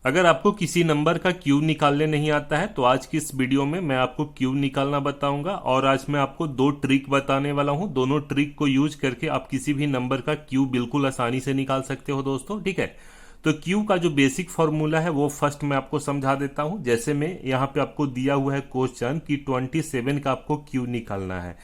अगर आपको किसी नंबर का क्यूब निकालने नहीं आता है तो आज की इस वीडियो में मैं आपको क्यूब निकालना बताऊंगा और आज मैं आपको दो ट्रिक बताने वाला हूं। दोनों ट्रिक को यूज करके आप किसी भी नंबर का क्यूब बिल्कुल आसानी से निकाल सकते हो दोस्तों। ठीक है, तो क्यूब का जो बेसिक फॉर्मूला है वो फर्स्ट मैं आपको समझा देता हूं। जैसे में यहाँ पे आपको दिया हुआ है क्वेश्चन कि 27 का आपको क्यूब निकालना है,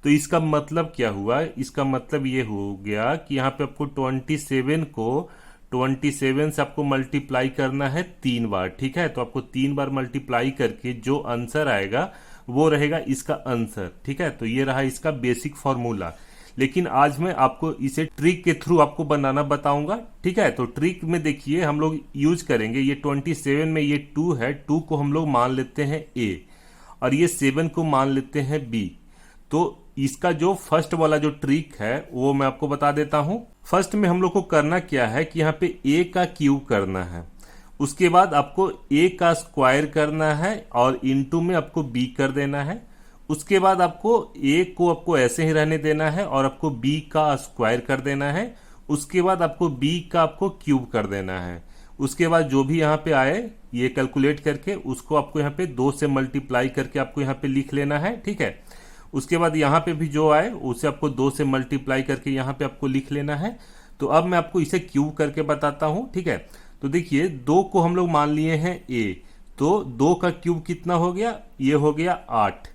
तो इसका मतलब क्या हुआ? इसका मतलब ये हो गया कि यहाँ पे आपको 27 को 27 से आपको मल्टीप्लाई करना है 3 बार। ठीक है, तो आपको 3 बार मल्टीप्लाई करके जो आंसर आएगा वो रहेगा इसका आंसर। ठीक है, तो ये रहा इसका बेसिक फॉर्मूला। लेकिन आज मैं आपको इसे ट्रिक के थ्रू आपको बनाना बताऊंगा। ठीक है, तो ट्रिक में देखिए हम लोग यूज करेंगे, ये 27 में ये 2 है, 2 को हम लोग मान लेते हैं ए और ये 7 को मान लेते हैं बी। तो इसका जो फर्स्ट वाला जो ट्रिक है वो मैं आपको बता देता हूं। फर्स्ट में हम लोग को करना क्या है कि यहाँ पे ए का क्यूब करना है, उसके बाद आपको ए का स्क्वायर करना है और इनटू में आपको बी कर देना है। उसके बाद आपको ए को आपको ऐसे ही रहने देना है और आपको बी का स्क्वायर कर देना है। उसके बाद आपको बी का आपको क्यूब कर देना है। उसके बाद जो भी यहाँ पे आए ये कैलकुलेट करके उसको आपको यहाँ पे 2 से मल्टीप्लाई करके आपको यहाँ पे लिख लेना है। ठीक है, उसके बाद यहाँ पे भी जो आए उसे आपको 2 से मल्टीप्लाई करके यहाँ पे आपको लिख लेना है। तो अब मैं आपको इसे क्यूब करके बताता हूँ। ठीक है, तो देखिए 2 को हम लोग मान लिए हैं ए, तो 2 का क्यूब कितना हो गया? ये हो गया 8।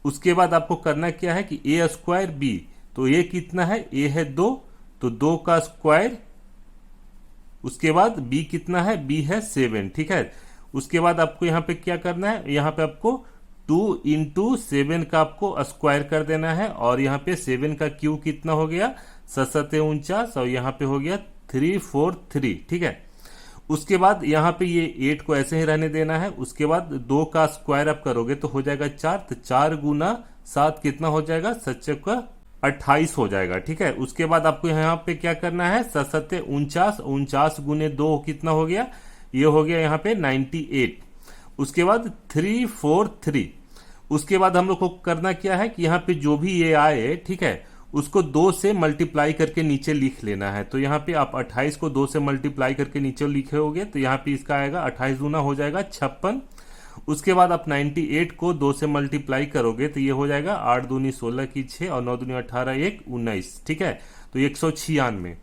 उसके बाद आपको करना क्या है कि ए स्क्वायर बी, तो ए कितना है? ए है 2, तो 2 का स्क्वायर। उसके बाद बी कितना है? बी है 7। ठीक है, उसके बाद आपको यहाँ पे क्या करना है? यहाँ पे आपको 2 इंटू 7 का आपको स्क्वायर कर देना है और यहाँ पे 7 का क्यूब कितना हो गया? 7 49 और यहाँ पे हो गया 343। ठीक है, उसके बाद यहाँ पे ये 8 को ऐसे ही रहने देना है। उसके बाद 2 का स्क्वायर आप करोगे तो हो जाएगा 4, तो 4 गुना 7 कितना हो जाएगा? 7 का 28 हो जाएगा। ठीक है, उसके बाद आपको यहाँ पे क्या करना है? 7 49, 49 गुने 2 कितना हो गया? ये हो गया यहाँ पे 98। उसके बाद 343। उसके बाद हम लोग को करना क्या है कि यहाँ पे जो भी ये आए, ठीक है, उसको 2 से मल्टीप्लाई करके नीचे लिख लेना है। तो यहाँ पे आप 28 को 2 से मल्टीप्लाई करके नीचे लिखे होगे तो यहाँ पे इसका आएगा 28 दूना हो जाएगा 56। उसके बाद आप 98 को 2 से मल्टीप्लाई करोगे तो ये हो जाएगा 8 दूनी 16 की 6 और 9 दूनी 18 1 19। ठीक है, तो 196।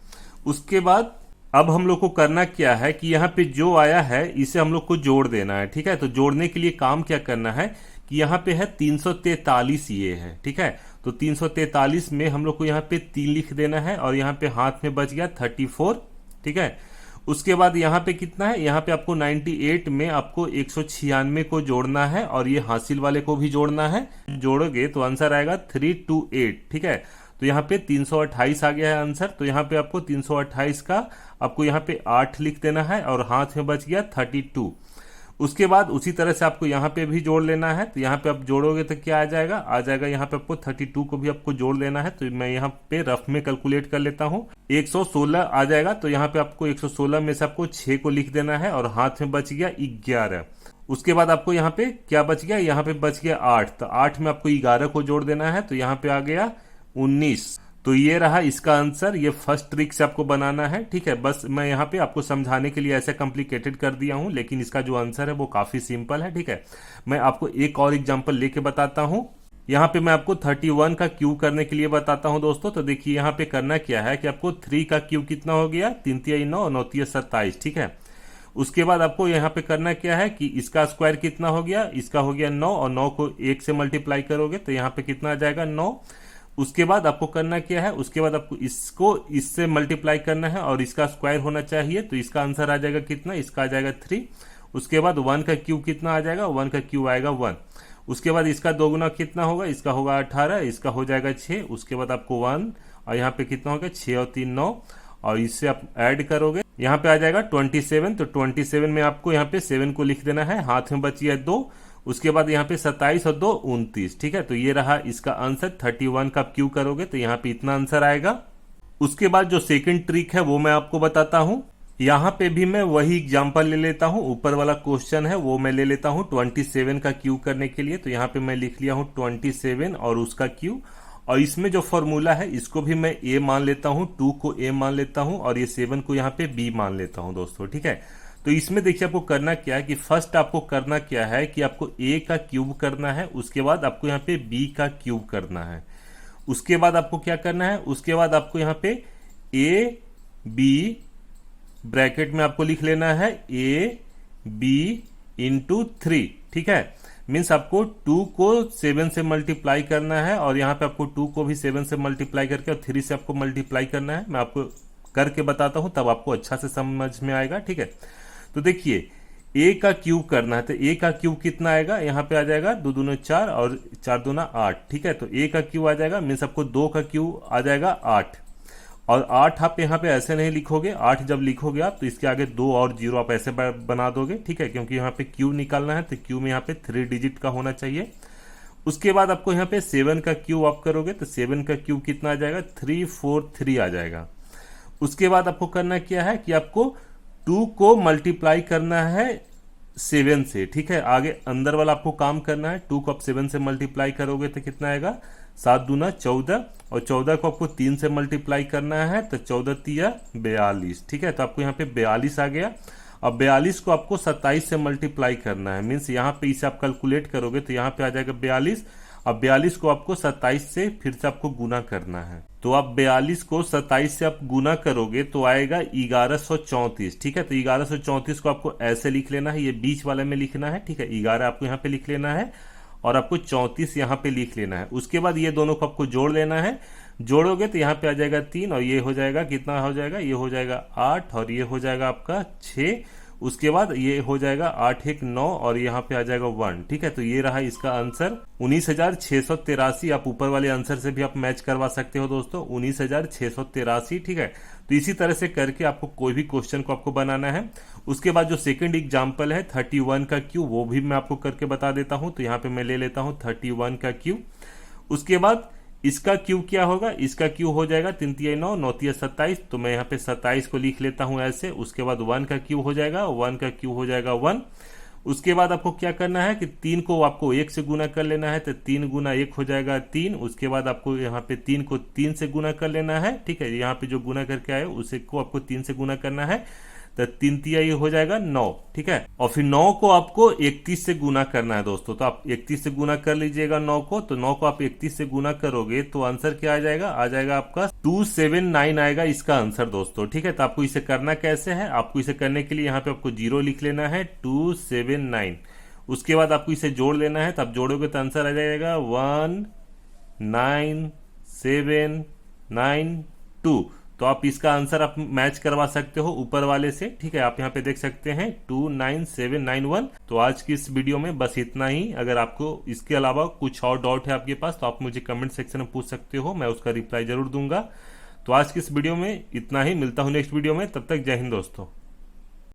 उसके बाद अब हम लोग को करना क्या है कि यहाँ पे जो आया है इसे हम लोग को जोड़ देना है। ठीक है, तो जोड़ने के लिए काम क्या करना है कि यहाँ पे है 343 ये है। ठीक है, तो 343 में हम लोग को यहाँ पे 3 लिख देना है और यहाँ पे हाथ में बच गया 34। ठीक है, उसके बाद यहाँ पे कितना है? यहाँ पे आपको 98 में आपको 196 को जोड़ना है और ये हासिल वाले को भी जोड़ना है। जोड़ोगे तो आंसर आएगा 328। ठीक है, तो यहाँ पे 328 आ गया है आंसर। तो यहाँ पे आपको 328 का आपको यहाँ पे 8 लिख देना है और हाथ में बच गया 32। उसके बाद उसी तरह से आपको यहाँ पे भी जोड़ लेना है। तो यहाँ पे आप जोड़ोगे तो क्या आ जाएगा? आ जाएगा यहाँ पे आपको 32 को भी आपको जोड़ लेना है। तो मैं यहाँ पे रफ में कैलकुलेट कर लेता हूँ, 116 आ जाएगा। तो यहाँ पे आपको 116 में से आपको 6 को लिख देना है और हाथ में बच गया 11। उसके बाद आपको यहाँ पे क्या बच गया? यहाँ पे बच गया 8, तो 8 में आपको 11 को जोड़ देना है। तो यहाँ पे आ गया 19। तो ये रहा इसका आंसर। ये फर्स्ट ट्रिक से आपको बनाना है। ठीक है, बस मैं यहाँ पे आपको समझाने के लिए ऐसे कॉम्प्लिकेटेड कर दिया हूँ, लेकिन इसका जो आंसर है वो काफी सिंपल है। ठीक है, मैं आपको एक और एग्जांपल लेके बताता हूँ। यहाँ पे मैं आपको 31 का क्यूब करने के लिए बताता हूँ दोस्तों। तो देखिए यहाँ पे करना क्या है कि आपको 3 का क्यूब कितना हो गया? 3 तिया 9 9 तिया 27। ठीक है, उसके बाद आपको यहाँ पे करना क्या है कि इसका स्क्वायर कितना हो गया? इसका हो गया 9 और 9 को 1 से मल्टीप्लाई करोगे तो यहाँ पे कितना आ जाएगा? 9। उसके बाद आपको करना क्या है? उसके बाद आपको इसको इससे मल्टीप्लाई करना है और इसका स्क्वायर होना चाहिए। तो इसका आंसर आ जाएगा कितना? इसका आ जाएगा 3। उसके बाद 1 का क्यूब कितना आ जाएगा? 1 का क्यूब आएगा 1। उसके बाद इसका 2 गुना कितना होगा? इसका होगा 18, इसका हो जाएगा 6। उसके बाद आपको 1 और यहाँ पे कितना होगा? 6 और 3 9 और इससे आप ऐड करोगे, यहाँ पे आ जाएगा 27। तो 27 में आपको यहाँ पे 7 को लिख देना है, हाथ में बची है 2। उसके बाद यहाँ पे 27 और 2 29। ठीक है, तो ये रहा इसका आंसर। 31 का क्यूब करोगे तो यहाँ पे इतना आंसर आएगा। उसके बाद जो सेकंड ट्रिक है वो मैं आपको बताता हूँ। यहाँ पे भी मैं वही एग्जांपल ले लेता हूँ, ऊपर वाला क्वेश्चन है वो मैं ले लेता हूँ 27 का क्यूब करने के लिए। तो यहाँ पे मैं लिख लिया हूँ 27 और उसका क्यूब, और इसमें जो फॉर्मूला है इसको भी मैं ए मान लेता हूँ, 2 को ए मान लेता हूँ और ये 7 को यहाँ पे बी मान लेता हूँ दोस्तों। ठीक है, तो इसमें देखिए आपको करना क्या है कि फर्स्ट आपको करना क्या है कि आपको ए का क्यूब करना है, उसके बाद आपको यहाँ पे बी का क्यूब करना है, उसके बाद आपको क्या करना है, उसके बाद आपको यहाँ पे ए बी ब्रैकेट में आपको लिख लेना है ए बी इंटू 3, ठीक है। मीन्स आपको 2 को 7 से मल्टीप्लाई करना है और यहाँ पे आपको 2 को भी 7 से मल्टीप्लाई करके और 3 से आपको मल्टीप्लाई करना है। मैं आपको करके बताता हूं तब आपको अच्छा से समझ में आएगा, ठीक है। तो देखिए ए का क्यूब करना है, तो ए का क्यूब कितना आएगा, यहाँ पे आ जाएगा 2 दूना 4 और 4 दूना 8, ठीक है। तो ए का क्यूब आ जाएगा, मीन्स आपको 2 का क्यूब आ जाएगा 8, और 8 आप यहाँ पे ऐसे नहीं लिखोगे, 8 जब लिखोगे आप तो इसके आगे 2 और 0 आप ऐसे बना दोगे, ठीक है, क्योंकि यहाँ पे क्यूब निकालना है तो क्यूब में यहाँ पे 3 डिजिट का होना चाहिए। उसके बाद आपको यहाँ पे 7 का क्यूब आप करोगे तो 7 का क्यूब कितना आ जाएगा, 343 आ जाएगा। उसके बाद आपको करना क्या है कि आपको 2 को मल्टीप्लाई करना है 7 से, ठीक है। आगे अंदर वाला आपको काम करना है, 2 को आप 7 से मल्टीप्लाई करोगे तो कितना आएगा, 7 दूना 14, और 14 को आपको 3 से मल्टीप्लाई करना है तो 14 तिया 42, ठीक है। तो आपको यहाँ पे 42 आ गया। अब 42 को आपको 27 से मल्टीप्लाई करना है, मीन्स यहाँ पे इसे आप कैलकुलेट करोगे तो यहाँ पे आ जाएगा 42। अब 42 को आपको 27 से फिर से आपको गुना करना है, तो आप 42 को 27 से आप गुना करोगे तो आएगा 1134, ठीक है। तो 1134 को आपको ऐसे लिख लेना है, ये बीच वाले में लिखना है, ठीक है। 11 आपको यहाँ पे लिख लेना है और आपको 34 यहाँ पे लिख लेना है। उसके बाद ये दोनों को आपको जोड़ लेना है, जोड़ोगे तो यहाँ पे आ जाएगा 3 और ये हो जाएगा कितना हो जाएगा, ये हो जाएगा 8 और ये हो जाएगा आपका 6। उसके बाद ये हो जाएगा 8 1 9 और यहाँ पे आ जाएगा 1, ठीक है। तो ये रहा इसका आंसर 19,683। आप ऊपर वाले आंसर से भी आप मैच करवा सकते हो दोस्तों, 19,683, ठीक है। तो इसी तरह से करके आपको कोई भी क्वेश्चन को आपको बनाना है। उसके बाद जो सेकंड एग्जाम्पल है 31 का क्यूब, वो भी मैं आपको करके बता देता हूं। तो यहाँ पे मैं ले लेता हूं 31 का क्यूब। उसके बाद इसका क्यूब क्या होगा, इसका क्यूब हो जाएगा 3 तिया 9 9 तिया 27, तो मैं यहाँ पे 27 को लिख लेता हूं ऐसे। उसके बाद 1 का क्यूब हो जाएगा, 1 का क्यूब हो जाएगा 1। उसके बाद आपको क्या करना है कि 3 को आपको 1 से गुना कर लेना है, तो 3 गुना 1 हो जाएगा 3। उसके बाद आपको यहाँ पे 3 को 3 से गुना कर लेना है, ठीक है। यहाँ पे जो गुना करके आए उसे को आपको 3 से गुना करना है, तो 3 तिया ये हो जाएगा 9, ठीक है। और फिर 9 को आपको 31 से गुना करना है दोस्तों, तो आप 31 से गुना कर लीजिएगा 9 को। तो 9 को आप 31 से गुना करोगे तो आंसर क्या आ जाएगा, आ जाएगा आपका 279 आएगा इसका आंसर दोस्तों, ठीक है। तो आपको इसे करना कैसे है, आपको इसे करने के लिए यहाँ पे आपको 0 लिख लेना है, 279। उसके बाद आपको इसे जोड़ लेना है, तो आप जोड़ोगे तो आंसर आ जाएगा 19792। तो आप इसका आंसर आप मैच करवा सकते हो ऊपर वाले से, ठीक है। आप यहाँ पे देख सकते हैं 29791। तो आज की इस वीडियो में बस इतना ही। अगर आपको इसके अलावा कुछ और डाउट है आपके पास तो आप मुझे कमेंट सेक्शन में पूछ सकते हो, मैं उसका रिप्लाई जरूर दूंगा। तो आज की इस वीडियो में इतना ही, मिलता हूं नेक्स्ट वीडियो में, तब तक जय हिंद दोस्तों।